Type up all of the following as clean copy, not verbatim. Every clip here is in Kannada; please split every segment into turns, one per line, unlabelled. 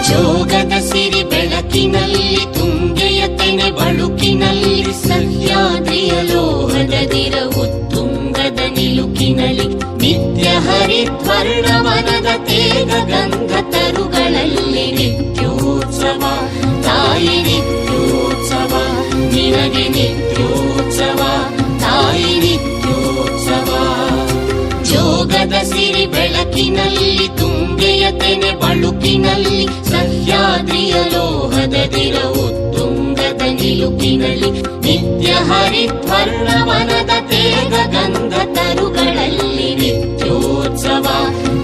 ಜೋಗದ ಸಿರಿ ಬೆಳಕಿನಲ್ಲಿ ತುಂಗೆಯ ತೆನೆ ಬಳುಕಿನಲ್ಲಿ ಸಹ್ಯಾದ್ರಿಯ ಲೋಹದದಿರ ಉತ್ತುಂಗದ ನಿಲುಕಿನಲ್ಲಿ ನಿತ್ಯ ಹರಿದ್ವರ್ಣವನದ ತೇಗ ಗಂಧ ತರುಗಳಲ್ಲಿ ನಿತ್ಯೋತ್ಸವ ತಾಯಿ ನಿತ್ಯೋತ್ಸವ ನಿನಗೆ ನಿತ್ಯೋತ್ಸವ ತಾಯಿ ನಿತ್ಯೋತ್ಸವ. ಜೋಗದ ಸಿರಿ ಬೆಳಕಿನಲ್ಲಿ ತುಂಗೆಯ ತೆನೆ ಬಳುಕಿನಲ್ಲಿ ಸಹ್ಯಾದ್ರಿಯ ಲೋಹದದಿರ ಉತ್ತುಂಗದ ನಿಲುಕಿನಲ್ಲಿ ನಿತ್ಯ ಹರಿದ್ವರ್ಣವನದ ತೇಗ ಗಂಧ ತರುಗಳಲ್ಲಿ ನಿತ್ಯೋತ್ಸವ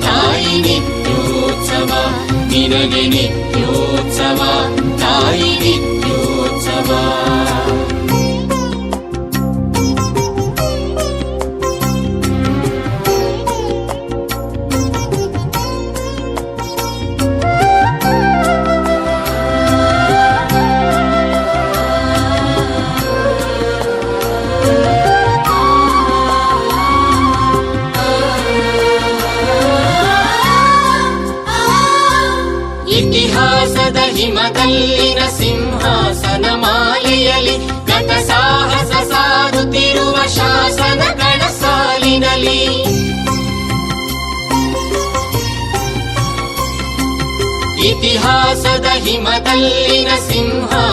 ತಾಯಿ ನಿತ್ಯೋತ್ಸವ ನಿನಗೆ ನಿತ್ಯೋತ್ಸವ ತಾಯಿ ನಿತ್ಯೋತ್ಸವ. ಇತಿಹಾಸದ ಹಿಮದಲ್ಲಿನ ಸಿಂಹಾಸನ ಮಾಲೆಯಲ್ಲಿ ಗತ ಸಾಹಸ ಸಾರುತ್ತಿರುವ ಶಾಸನಗಳ ಸಾಲಿನಲ್ಲಿ ಇತಿಹಾಸದ ಹಿಮದಲ್ಲಿನ ಸಿಂಹ